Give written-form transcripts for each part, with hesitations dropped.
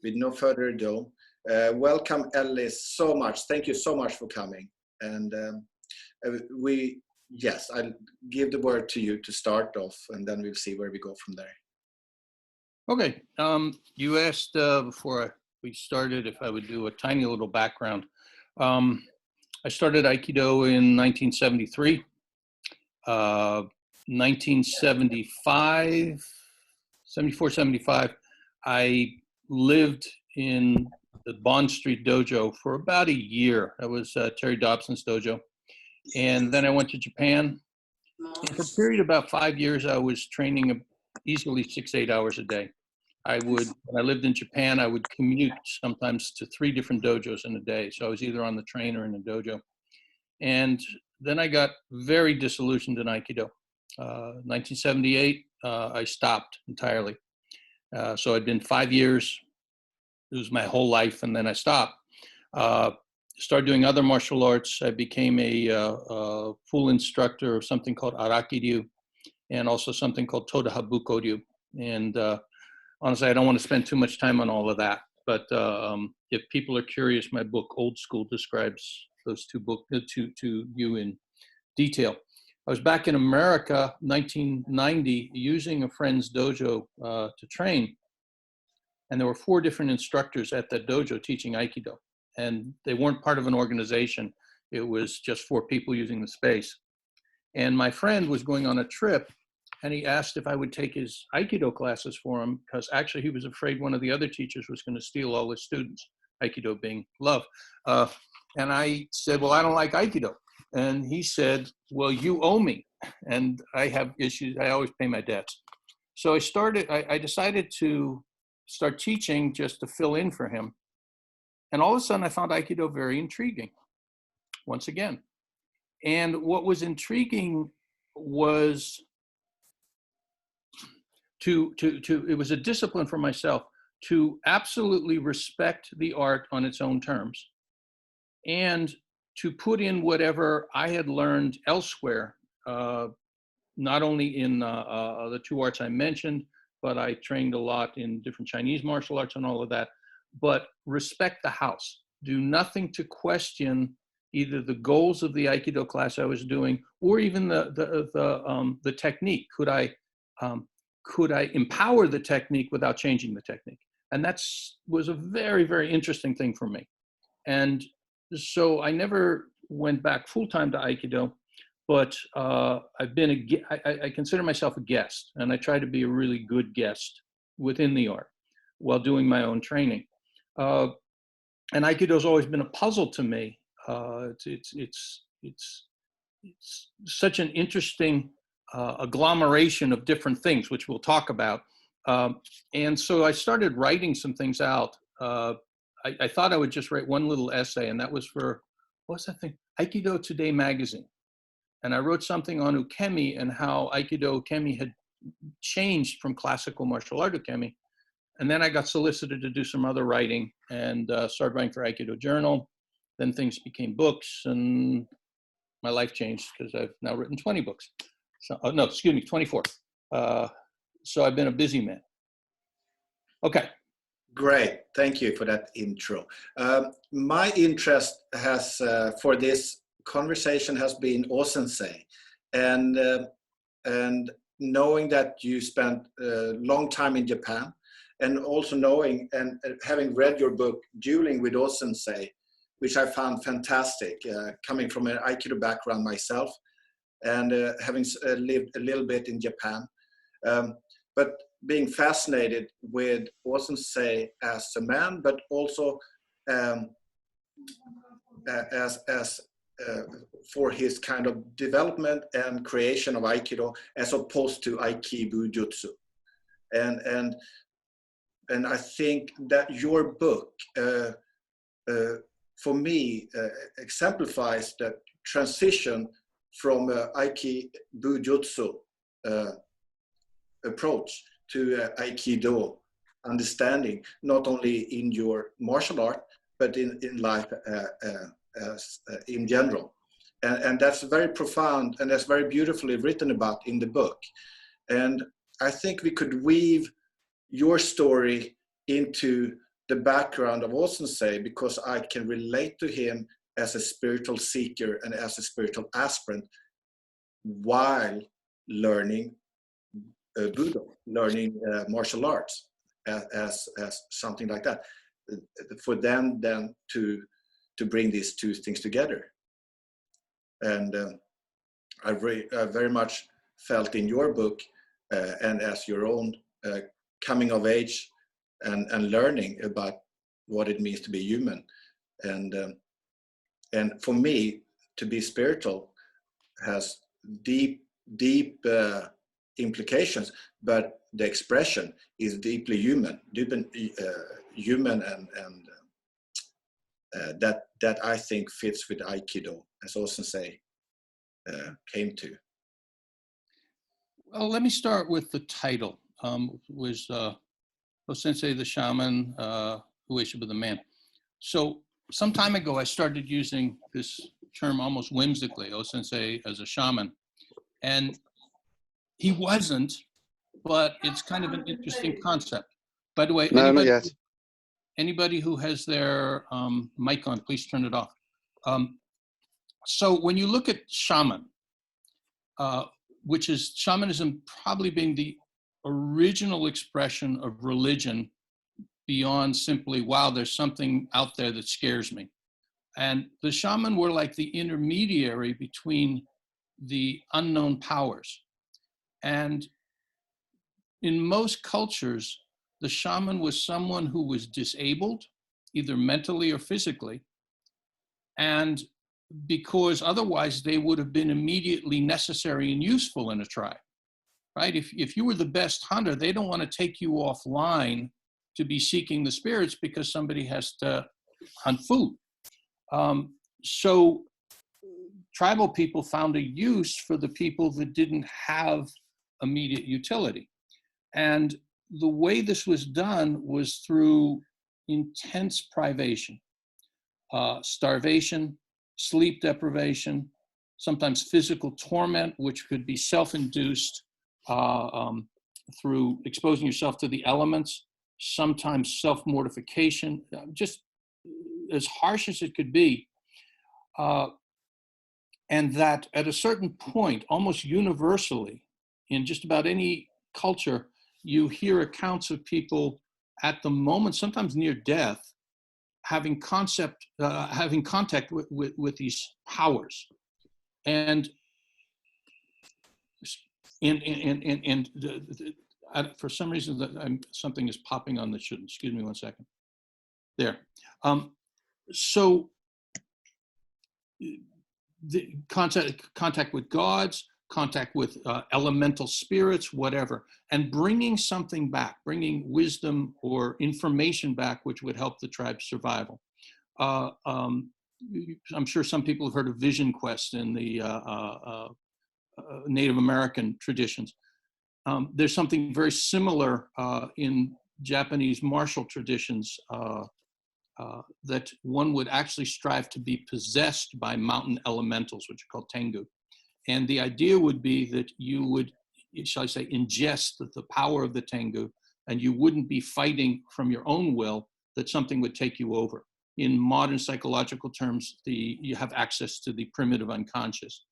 with no further ado, welcome Ellis so much. Thank you so much for coming. And yes, I'll give the word to you to start off, and then we'll see where we go from there. Okay, you asked before we started if I would do a tiny little background. I started Aikido in 1973. 1975, 74, 75, I lived in the Bond Street dojo for about a year. That was Terry Dobson's dojo. And then I went to Japan. And for a period of about 5 years, I was training easily 6 to 8 hours a day. When I lived in Japan, I would commute sometimes to 3 different dojos in a day. So I was either on the train or in a dojo. And then I got very disillusioned in Aikido. 1978, I stopped entirely. So I'd been 5 years. It was my whole life, and then I stopped. Started doing other martial arts. I became a full instructor of something called Arakiryu, and also something called Toda Habukoryu. And honestly, I don't want to spend too much time on all of that. But if people are curious, my book Old School describes those two books to you in detail. I was back in America, 1990, using a friend's dojo to train. And there were 4 different instructors at that dojo teaching Aikido. And they weren't part of an organization. It was just 4 people using the space. And my friend was going on a trip, and he asked if I would take his Aikido classes for him, because actually he was afraid one of the other teachers was going to steal all his students, Aikido being love. And I said, well, I don't like Aikido. And he said, well, you owe me. And I have issues. I always pay my debts. So I decided to start teaching just to fill in for him. And all of a sudden I found Aikido very intriguing, once again. And what was intriguing was it was a discipline for myself to absolutely respect the art on its own terms, and to put in whatever I had learned elsewhere, not only in the 2 arts I mentioned, but I trained a lot in different Chinese martial arts and all of that, but respect the house. Do nothing to question either the goals of the Aikido class I was doing, or even the technique. Could I empower the technique without changing the technique? And that was a very, very interesting thing for me. And so I never went back full-time to Aikido, but I consider myself a guest, and I try to be a really good guest within the art while doing my own training. And Aikido's always been a puzzle to me. It's such an interesting agglomeration of different things, which we'll talk about. And so I started writing some things out. I thought I would just write one little essay, and that was for, what's that thing? Aikido Today magazine. And I wrote something on ukemi and how Aikido ukemi had changed from classical martial art ukemi. And then I got solicited to do some other writing, and started writing for Aikido Journal. Then things became books, and my life changed because I've now written 20 books. So, no, excuse me, 24. So I've been a busy man. Okay. Great, thank you for that intro. My interest has for this conversation has been SENSEI, and knowing that you spent a long time in Japan, and also knowing and having read your book Dueling with SENSEI, which I found fantastic, coming from an Aikido background myself, and having lived a little bit in Japan, but being fascinated with SENSEI as a man, but also for his kind of development and creation of Aikido, as opposed to Aikido Jutsu. And I think that your book, for me, exemplifies the transition from Aikido Jutsu approach to Aikido understanding, not only in your martial art, but in life in general. And that's very profound, and that's very beautifully written about in the book. And I think we could weave your story into the background of Osensei because I can relate to him as a spiritual seeker and as a spiritual aspirant while learning Budo, learning martial arts as something like that. For them then to bring these two things together. And I very much felt in your book and as your own coming of age and learning about what it means to be human. And for me, to be spiritual has deep implications, but the expression is deeply human, human, and that I think fits with Aikido, as Osensei came to. Well, let me start with the title. Was Sensei the shaman, Ueshiba the man. So some time ago, I started using this term almost whimsically, Sensei as a shaman. And he wasn't, but it's kind of an interesting concept. By the way, anybody who has their mic on, please turn it off. So when you look at shaman, which is shamanism probably being the original expression of religion beyond simply, wow, there's something out there that scares me. And the shaman were like the intermediary between the unknown powers. And in most cultures, the shaman was someone who was disabled, either mentally or physically, and because otherwise they would have been immediately necessary and useful in a tribe, right? If you were the best hunter, they don't want to take you offline to be seeking the spirits because somebody has to hunt food. So tribal people found a use for the people that didn't have immediate utility. And the way this was done was through intense privation, starvation, sleep deprivation, sometimes physical torment, which could be self-induced through exposing yourself to the elements, sometimes self-mortification, just as harsh as it could be. And that at a certain point, almost universally, in just about any culture, you hear accounts of people at the moment, sometimes near death, having contact with these powers. And for some reason, something is popping on that shouldn't. Excuse me one second. There. So the contact with gods, contact with elemental spirits, whatever, and bringing something back, bringing wisdom or information back, which would help the tribe's survival. I'm sure some people have heard of Vision Quest in the Native American traditions. There's something very similar in Japanese martial traditions that one would actually strive to be possessed by mountain elementals, which are called tengu. And the idea would be that you would, shall I say, ingest the power of the tengu, and you wouldn't be fighting from your own will, that something would take you over. In modern psychological terms, you have access to the primitive unconscious.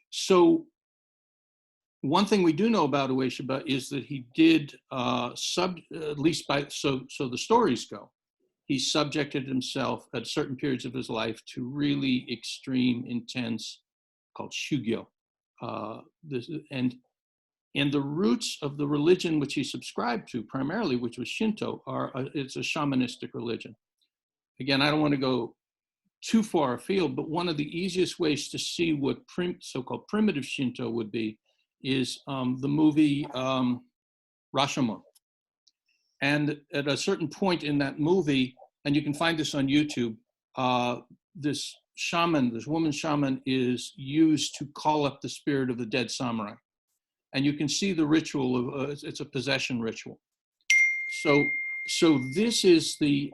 So one thing we do know about Ueshiba is that he did, at least so the stories go, he subjected himself at certain periods of his life to really extreme, intense, called shugyo. And the roots of the religion which he subscribed to primarily, which was Shinto, it's a shamanistic religion. Again, I don't want to go too far afield, but one of the easiest ways to see what so-called primitive Shinto would be is the movie Rashomon. And at a certain point in that movie, and you can find this on YouTube, this woman shaman is used to call up the spirit of the dead samurai. And you can see the ritual of, it's a possession ritual. So this is the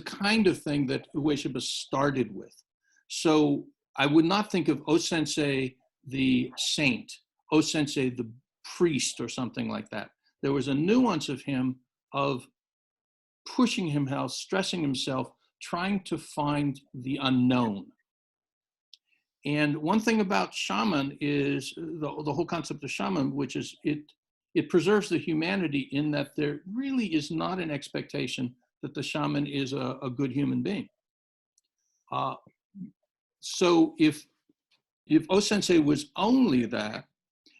kind of thing that Ueshiba started with. So I would not think of O-sensei the saint, O-sensei the priest or something like that. there was a nuance of him of pushing himself, stressing himself, trying to find the unknown. And one thing about shaman is the whole concept of shaman, which is it preserves the humanity in that there really is not an expectation that the shaman is a good human being. So if O-sensei was only that,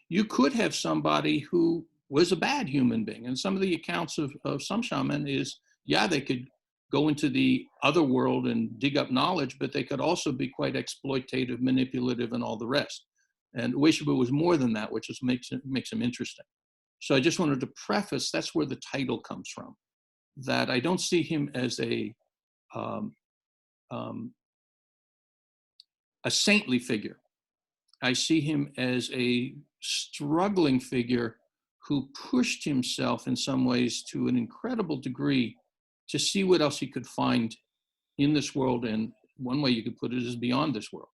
you could have somebody who was a bad human being. And some of the accounts of some shaman is, yeah, they could go into the other world and dig up knowledge, but they could also be quite exploitative, manipulative, and all the rest. And Ueshiba was more than that, which just makes him interesting. So I just wanted to preface, that's where the title comes from, that I don't see him as a saintly figure. I see him as a struggling figure who pushed himself in some ways to an incredible degree to see what else he could find in this world. And one way you could put it is beyond this world.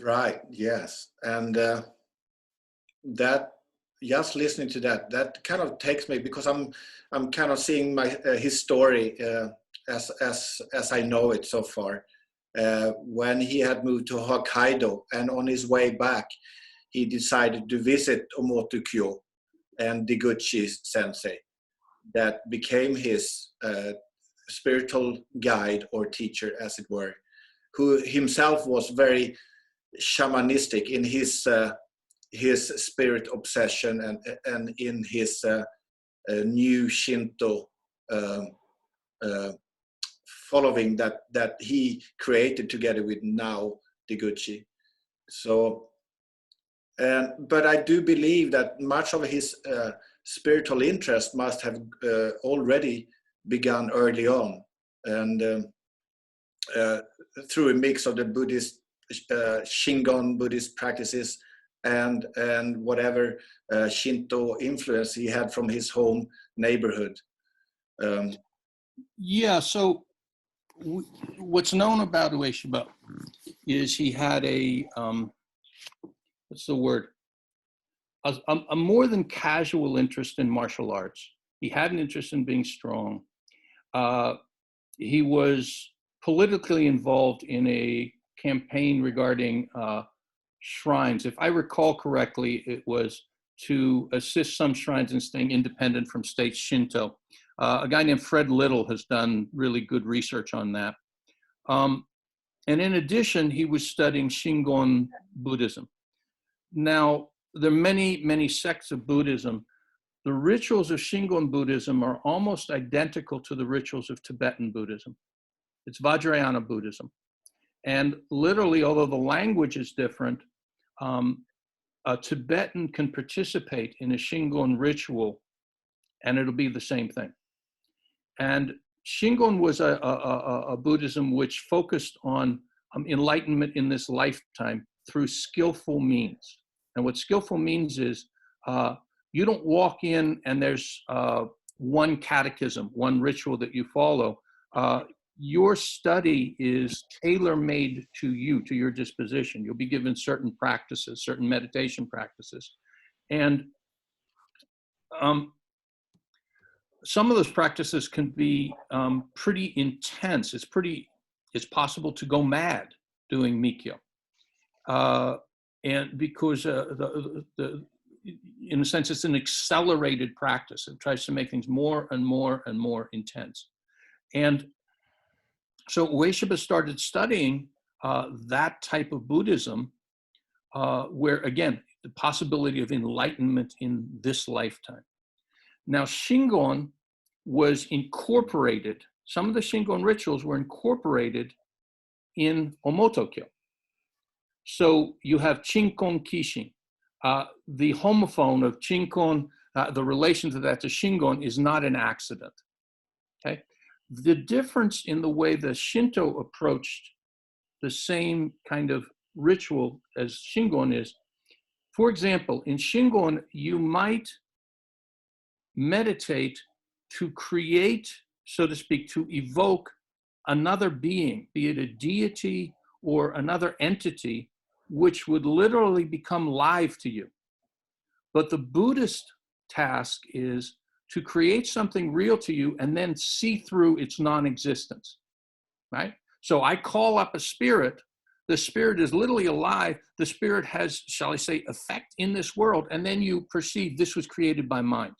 Right, yes. And that, just listening to that, that kind of takes me, because I'm kind of seeing his story as I know it so far. When he had moved to Hokkaido, and on his way back, he decided to visit Omotokyo and Deguchi Sensei, that became his spiritual guide or teacher, as it were, who himself was very shamanistic in his spirit obsession and in his new Shinto following that he created together with now Deguchi. So, but I do believe that much of his spiritual interest must have already begun early on, and through a mix of the Buddhist Shingon Buddhist practices and whatever Shinto influence he had from his home neighborhood. Yeah, so what's known about Ueshiba is he had a, what's the word? A more than casual interest in martial arts. He had an interest in being strong. He was politically involved in a campaign regarding shrines. If I recall correctly, it was to assist some shrines in staying independent from state Shinto. A guy named Fred Little has done really good research on that. And in addition, he was studying Shingon Buddhism. Now, there are many, many sects of Buddhism. The rituals of Shingon Buddhism are almost identical to the rituals of Tibetan Buddhism. It's Vajrayana Buddhism. And literally, although the language is different, a Tibetan can participate in a Shingon ritual and it'll be the same thing. And Shingon was a Buddhism which focused on enlightenment in this lifetime through skillful means. And what skillful means is you don't walk in and there's one catechism, one ritual that you follow. Your study is tailor-made to you, to your disposition. You'll be given certain practices, certain meditation practices. And some of those practices can be pretty intense. It's possible to go mad doing Mikyo. And because in a sense, it's an accelerated practice. It tries to make things more and more and more intense. And so Ueshiba started studying that type of Buddhism, where, again, the possibility of enlightenment in this lifetime. Now, Shingon was incorporated, some of the Shingon rituals were incorporated in Omotokyo. So you have Chinkon Kishin. The homophone of Chinkon, the relation to that to Shingon is not an accident. Okay? The difference in the way the Shinto approached the same kind of ritual as Shingon is, for example, in Shingon, you might meditate to create, so to speak, to evoke another being, be it a deity or another entity, which would literally become live to you. But the Buddhist task is to create something real to you and then see through its non-existence, right? So I call up a spirit. The spirit is literally alive. The spirit has, shall I say, effect in this world. And then you perceive this was created by mind.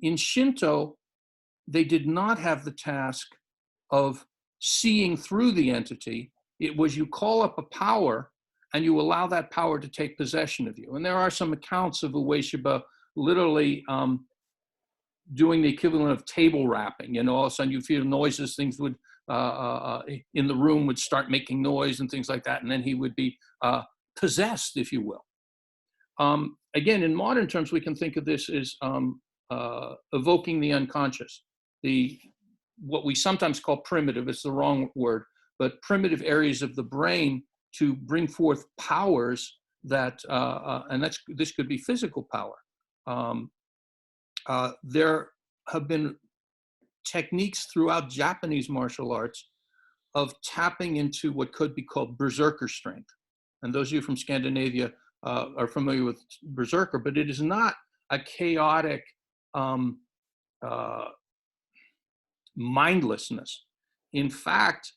In Shinto, they did not have the task of seeing through the entity. It was you call up a power and you allow that power to take possession of you. And there are some accounts of Ueshiba literally doing the equivalent of table rapping. You know, all of a sudden you feel noises, things would, in the room would start making noise and things like that. And then he would be possessed, if you will. Again, in modern terms, we can think of this as evoking the unconscious. What we sometimes call primitive, it's the wrong word, but primitive areas of the brain to bring forth powers that, and this could be physical power. There have been techniques throughout Japanese martial arts of tapping into what could be called berserker strength. And those of you from Scandinavia are familiar with berserker, but it is not a chaotic mindlessness. In fact,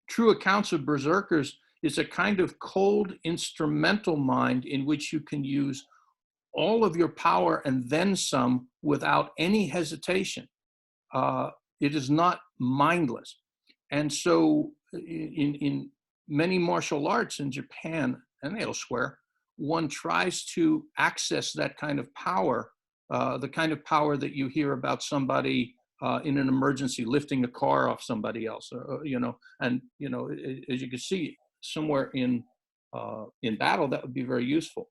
true accounts of berserkers is a kind of cold instrumental mind in which you can use all of your power and then some without any hesitation. It is not mindless. And so in many martial arts in Japan and elsewhere, one tries to access that kind of power, the kind of power that you hear about somebody in an emergency lifting a car off somebody else, you know, and, you know, as you can see somewhere in battle, that would be very useful.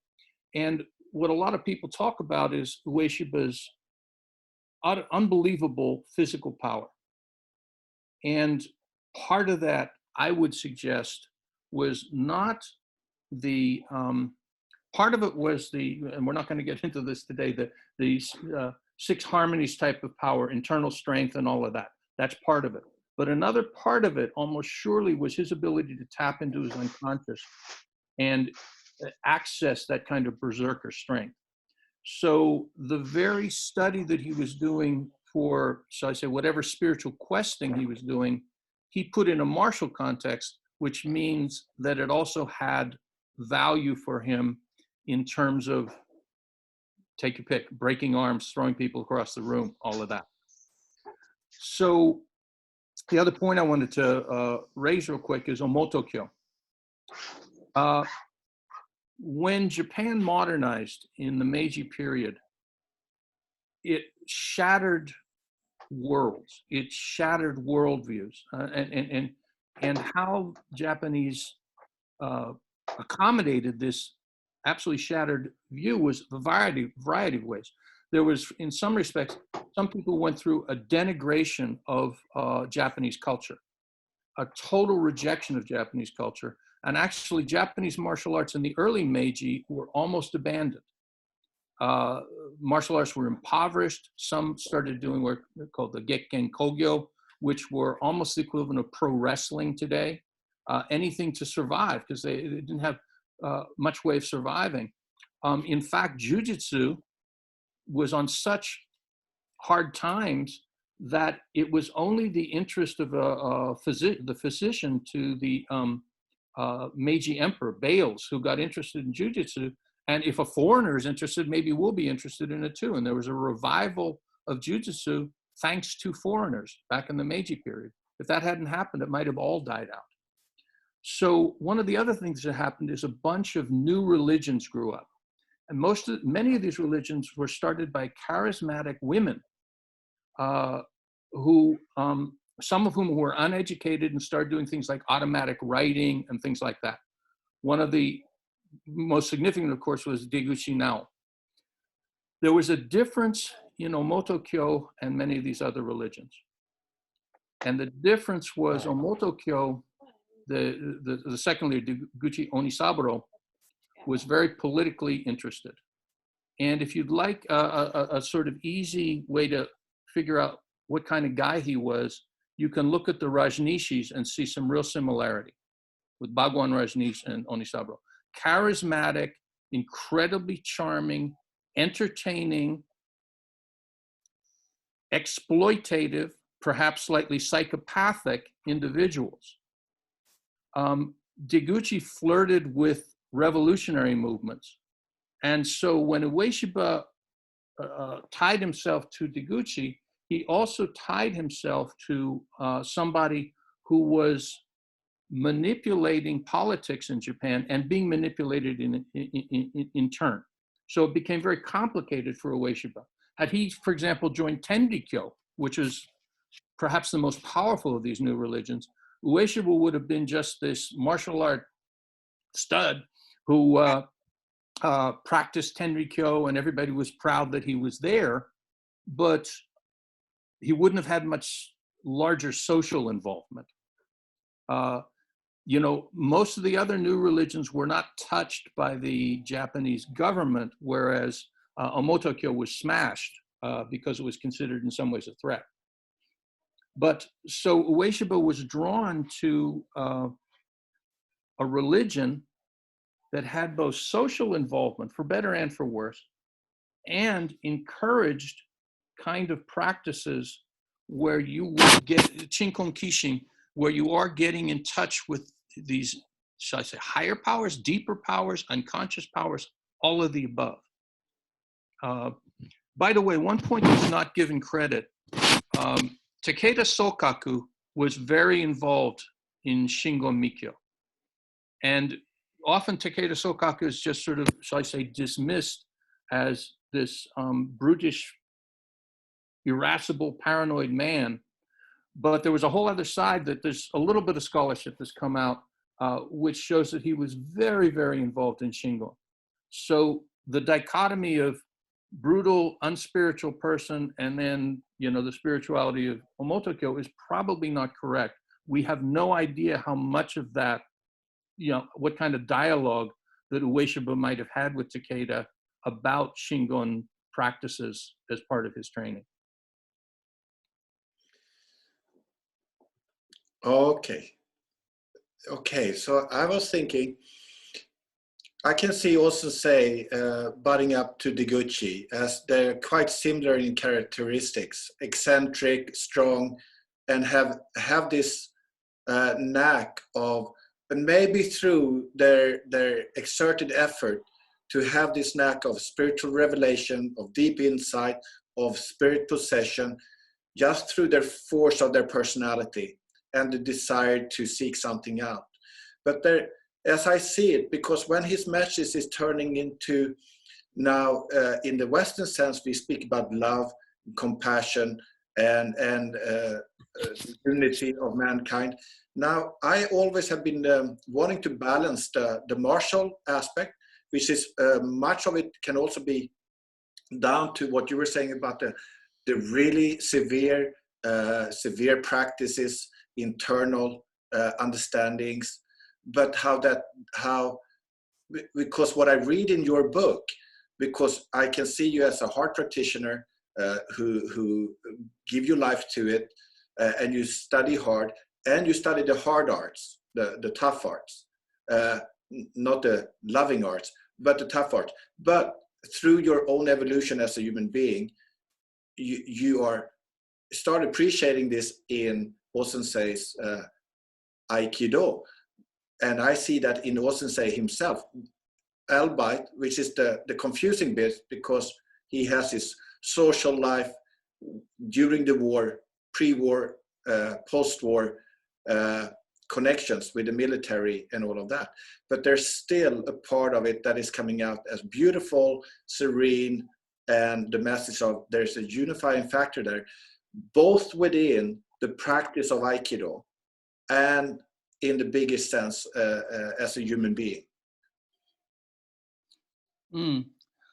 And what a lot of people talk about is Ueshiba's unbelievable physical power. And part of that, I would suggest, was not the, part of it was and we're not going to get into this today, the 6 harmonies type of power, internal strength and all of that. That's part of it. But another part of it almost surely was his ability to tap into his unconscious and access that kind of berserker strength. So the very study that he was doing for, shall I say, whatever spiritual questing he was doing, he put in a martial context, which means that it also had value for him in terms of, take your pick, breaking arms, throwing people across the room, all of that. So the other point I wanted to raise real quick is Omotokyo. When Japan modernized in the Meiji period, it shattered worlds, it shattered worldviews, and how Japanese accommodated this absolutely shattered view was a variety of ways. There was, in some respects, some people went through a denigration of Japanese culture, a total rejection of Japanese culture. And actually, Japanese martial arts in the early Meiji were almost abandoned. Martial arts were impoverished. Some started doing work called the Gekken Kogyo, which were almost the equivalent of pro wrestling today. Anything to survive, because they didn't have much way of surviving. In fact, jujitsu was on such hard times that it was only the interest of the physician to the Meiji Emperor, Bales, who got interested in jujitsu. And if a foreigner is interested, maybe we'll be interested in it too. And there was a revival of jujitsu thanks to foreigners back in the Meiji period. If that hadn't happened, it might have all died out. So one of the other things that happened is a bunch of new religions grew up. And many of these religions were started by charismatic women who, some of whom were uneducated and started doing things like automatic writing and things like that. One of the most significant, of course, was Deguchi Nao. There was a difference in Omotokyo and many of these other religions. And the difference was Omotokyo, the second leader, Deguchi Onisaburo, was very politically interested. And if you'd like a sort of easy way to figure out what kind of guy he was, you can look at the Rajneeshis and see some real similarity with Bhagwan Rajneesh and Onisaburo. Charismatic, incredibly charming, entertaining, exploitative, perhaps slightly psychopathic individuals. Deguchi flirted with revolutionary movements. And so when Ueshiba tied himself to Deguchi, he also tied himself to somebody who was manipulating politics in Japan and being manipulated in turn. So it became very complicated for Ueshiba. Had he, for example, joined Tenrikyo, which is perhaps the most powerful of these new religions, Ueshiba would have been just this martial art stud who practiced Tenrikyo, and everybody was proud that he was there, but he wouldn't have had much larger social involvement. You know, most of the other new religions were not touched by the Japanese government, whereas Omotokyo was smashed because it was considered in some ways a threat. But so Ueshiba was drawn to a religion that had both social involvement, for better and for worse, and encouraged kind of practices where you would get Chinkon Kishin, where you are getting in touch with these, shall I say, higher powers, deeper powers, unconscious powers, all of the above. By the way, one point that's not given credit, Takeda Sokaku was very involved in Shingon Mikyo. And often Takeda Sokaku is just sort of, shall I say, dismissed as this brutish, irascible, paranoid man. But there was a whole other side that there's a little bit of scholarship that's come out, which shows that he was very, very involved in Shingon. So the dichotomy of brutal, unspiritual person and then, you know, the spirituality of Omotokyo is probably not correct. We have no idea how much of that, you know, what kind of dialogue that Ueshiba might have had with Takeda about Shingon practices as part of his training. Okay. Okay, so I was thinking, I can see also say butting up to Deguchi, as they're quite similar in characteristics, eccentric, strong, and have this knack of, and maybe through their exerted effort to have this knack of spiritual revelation, of deep insight, of spirit possession, just through their force of their personality and the desire to seek something out. But there, as I see it, because when his message is turning into now, in the Western sense, we speak about love, compassion, and unity of mankind. Now, I always have been wanting to balance the martial aspect, which is much of it can also be down to what you were saying about the really severe practices, internal understandings, but because what I read in your book, because I can see you as a heart practitioner who give your life to it, and you study hard, and you study the hard arts, the tough arts, not the loving arts, but the tough arts. But through your own evolution as a human being, you start appreciating this in O-sensei's Aikido. And I see that in O-sensei himself, albeit, which is the confusing bit, because he has his social life during the war, pre-war, post-war connections with the military and all of that. But there's still a part of it that is coming out as beautiful, serene, and the message of there's a unifying factor there, both within the practice of Aikido and in the biggest sense as a human being.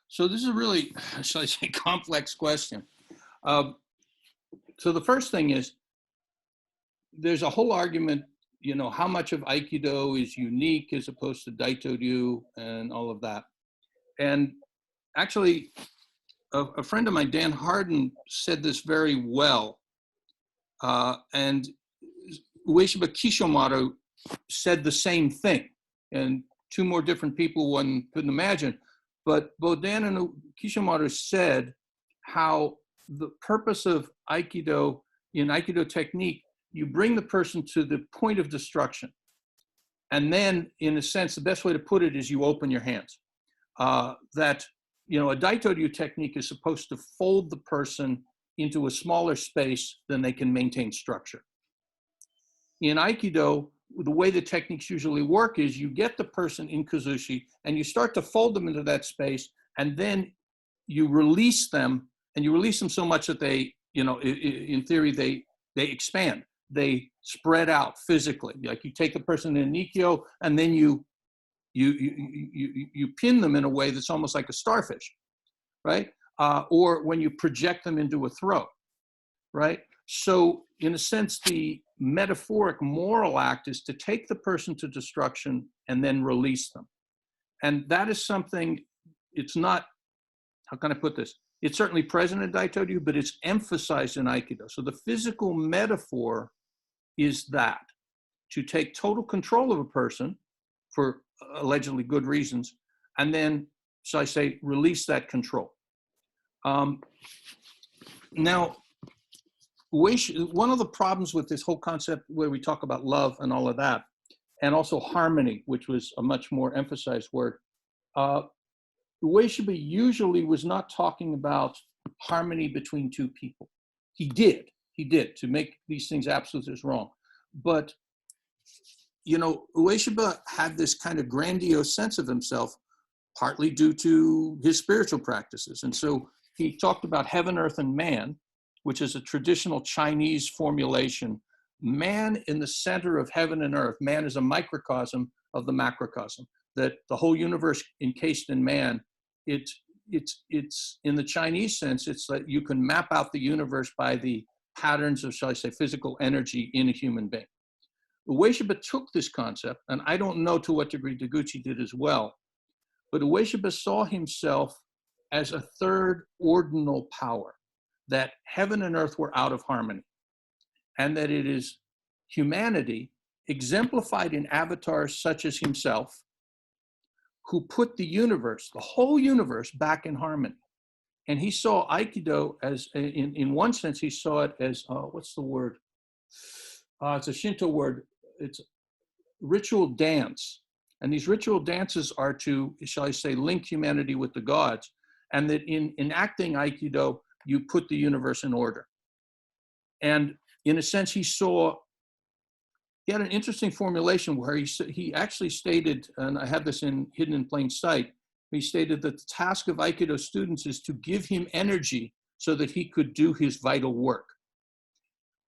So this is a really, shall I say, complex question. So the first thing is, there's a whole argument, you know, how much of Aikido is unique as opposed to Daito-ryu and all of that. And actually, a friend of mine, Dan Harden, said this very well. And Ueshiba Kishomaru said the same thing. And two more different people one couldn't imagine. But Bodan and Kishimaru said how the purpose of Aikido, in Aikido technique, you bring the person to the point of destruction. And then, in a sense, the best way to put it is you open your hands. That, you know, a Daito-ryu technique is supposed to fold the person into a smaller space than they can maintain structure. In Aikido, the way the techniques usually work is you get the person in Kazushi and you start to fold them into that space, and then you release them, and you release them so much that they, you know, in theory, they expand. They spread out physically. Like you take the person in Nikyo and then you pin them in a way that's almost like a starfish, right? Or when you project them into a throw, right? So in a sense, the metaphoric moral act is to take the person to destruction and then release them. And that is something, it's not, how can I put this? It's certainly present in Daito-ryu, but it's emphasized in Aikido. So the physical metaphor is that, to take total control of a person for allegedly good reasons, and then, so I say, release that control. Now, one of the problems with this whole concept where we talk about love and all of that, and also harmony, which was a much more emphasized word, Ueshiba usually was not talking about harmony between two people. He did, to make these things absolute is wrong. But, you know, Ueshiba had this kind of grandiose sense of himself, partly due to his spiritual practices. And so he talked about heaven, earth, and man, which is a traditional Chinese formulation. Man in the center of heaven and earth. Man is a microcosm of the macrocosm. That the whole universe encased in man, it's in the Chinese sense, it's that you can map out the universe by the patterns of, shall I say, physical energy in a human being. Ueshiba took this concept, and I don't know to what degree Deguchi did as well, but Ueshiba saw himself as a third ordinal power, that heaven and earth were out of harmony, and that it is humanity, exemplified in avatars such as himself, who put the universe, the whole universe, back in harmony. And he saw Aikido as, in one sense, he saw it as, what's the word? It's a Shinto word. It's ritual dance. And these ritual dances are to, shall I say, link humanity with the gods. And that in enacting Aikido, you put the universe in order. And in a sense, he had an interesting formulation where he actually stated, and I have this hidden in plain sight, he stated that the task of Aikido students is to give him energy so that he could do his vital work.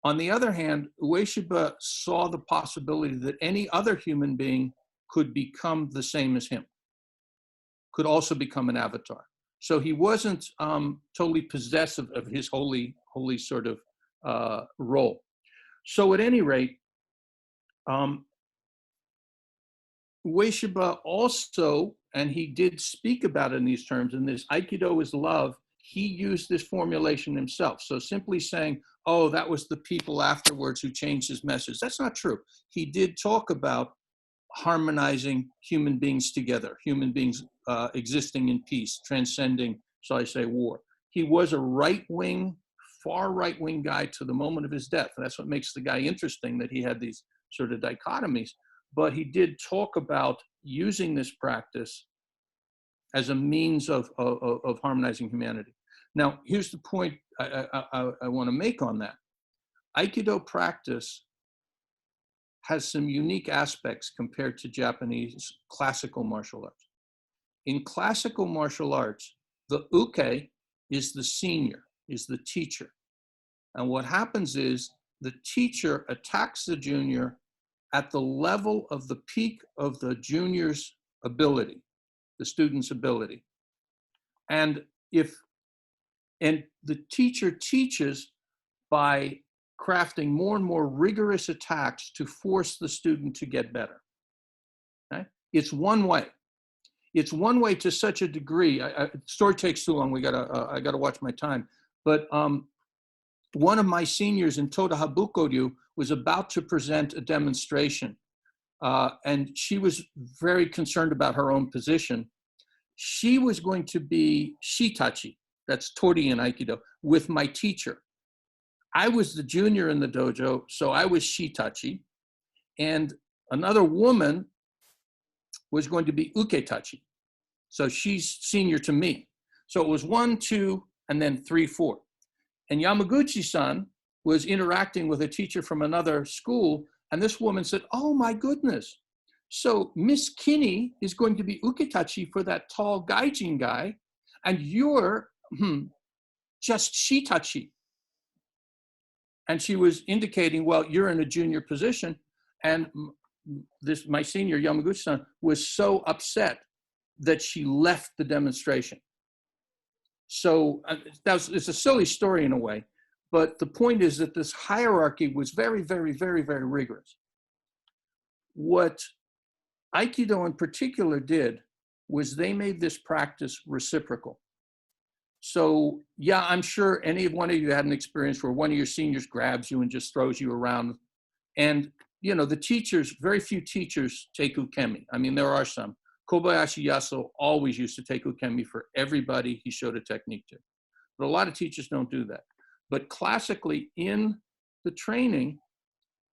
On the other hand, Ueshiba saw the possibility that any other human being could become the same as him, could also become an avatar. So he wasn't totally possessive of his holy sort of role. So at any rate, Ueshiba also, and he did speak about it in these terms, in this Aikido is love, he used this formulation himself. So simply saying, oh, that was the people afterwards who changed his message. That's not true. He did talk about harmonizing human beings together, human beings existing in peace, transcending, shall I say, war. He was a right-wing, far right-wing guy to the moment of his death. And that's what makes the guy interesting, that he had these sort of dichotomies. But he did talk about using this practice as a means of harmonizing humanity. Now, here's the point I want to make on that. Aikido practice has some unique aspects compared to Japanese classical martial arts. In classical martial arts, the uke is the senior, is the teacher. And what happens is the teacher attacks the junior at the level of the peak of the junior's ability, the student's ability. And the teacher teaches by crafting more and more rigorous attacks to force the student to get better. Okay? It's one way. It's one way to such a degree. The story takes too long. I gotta watch my time. But one of my seniors in Toda Habukoryu was about to present a demonstration, and she was very concerned about her own position. she was going to be shitachi, that's tori in Aikido, with my teacher. I was the junior in the dojo, so I was shitachi. And another woman was going to be uketachi. So she's senior to me. So it was 1, 2, and then 3, 4. And Yamaguchi-san was interacting with a teacher from another school, and this woman said, oh my goodness. So Miss Kinney is going to be uketachi for that tall gaijin guy, and you're just shitachi. And she was indicating, well, you're in a junior position. And my senior, Yamaguchi-san, was so upset that she left the demonstration. So it's a silly story in a way, but the point is that this hierarchy was very, very, very, very rigorous. What Aikido in particular did was they made this practice reciprocal. So yeah, I'm sure any one of you had an experience where one of your seniors grabs you and just throws you around. And you know, the teachers, very few teachers take ukemi. I mean, there are some. Kobayashi Yasuo always used to take ukemi for everybody he showed a technique to. But a lot of teachers don't do that. But classically in the training,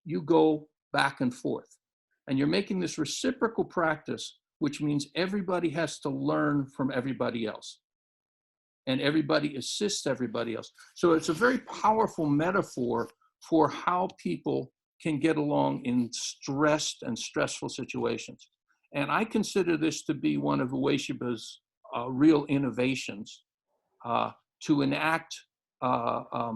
you go back and forth. And you're making this reciprocal practice, which means everybody has to learn from everybody else. And everybody assists everybody else. So it's a very powerful metaphor for how people can get along in stressed and stressful situations. And I consider this to be one of Ueshiba's real innovations to enact a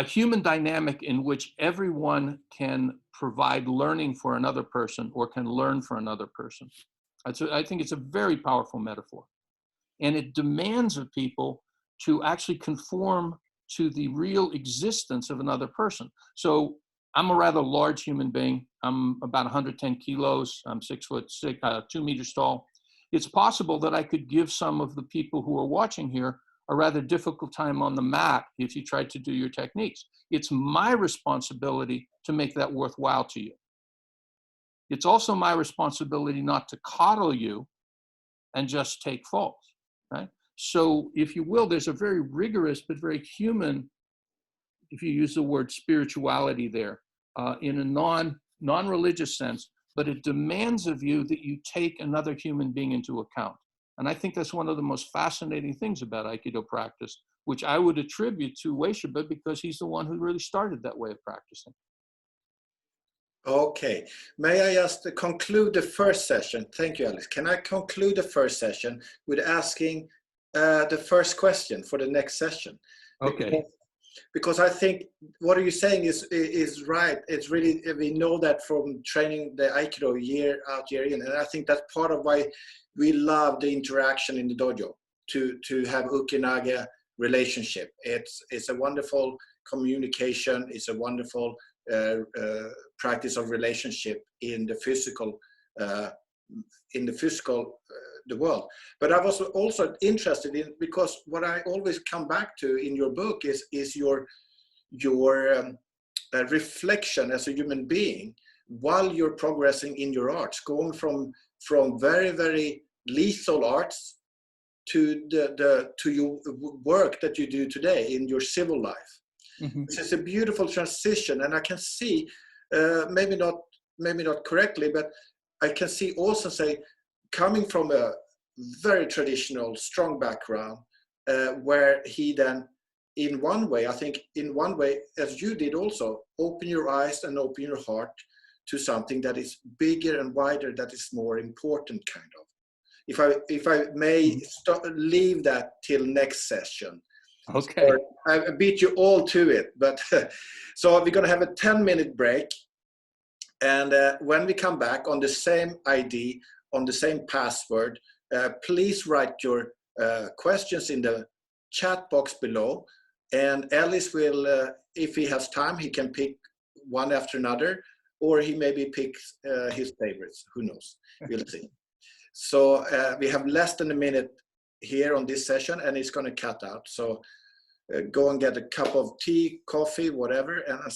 human dynamic in which everyone can provide learning for another person or can learn for another person. I think it's a very powerful metaphor. And it demands of people to actually conform to the real existence of another person. So I'm a rather large human being. I'm about 110 kilos. I'm 6'6", 2 meters tall. It's possible that I could give some of the people who are watching here a rather difficult time on the mat if you tried to do your techniques. It's my responsibility to make that worthwhile to you. It's also my responsibility not to coddle you and just take faults, right? So if you will, there's a very rigorous but very human, if you use the word spirituality there, in a non-religious sense, but it demands of you that you take another human being into account. And I think that's one of the most fascinating things about Aikido practice, which I would attribute to Ueshiba because he's the one who really started that way of practicing. Okay, may I just conclude the first session? Thank you, Ellis. Can I conclude the first session with asking the first question for the next session? Okay. Because I think what are you saying is right. It's really, we know that from training the Aikido year out, year in, and I think that's part of why we love the interaction in the dojo, to have ukinage relationship. It's a wonderful communication. It's a wonderful practice of relationship in the physical the world. But I was also interested in, because what I always come back to in your book is your reflection as a human being while you're progressing in your arts, going from very, very lethal arts to your work that you do today in your civil life. Mm-hmm. This is a beautiful transition, and I can see, maybe not correctly, but I can see also say, coming from a very traditional, strong background, where he then, in one way, as you did also, open your eyes and open your heart to something that is bigger and wider, that is more important, kind of. If I may leave that till next session. Okay. Or I beat you all to it, but so we're going to have a 10-minute break. And when we come back on the same ID, on the same password, please write your questions in the chat box below. And Ellis will, if he has time, he can pick one after another, or he maybe picks his favorites. Who knows? We'll see. So we have less than a minute here on this session, and it's going to cut out. So go and get a cup of tea, coffee, whatever, and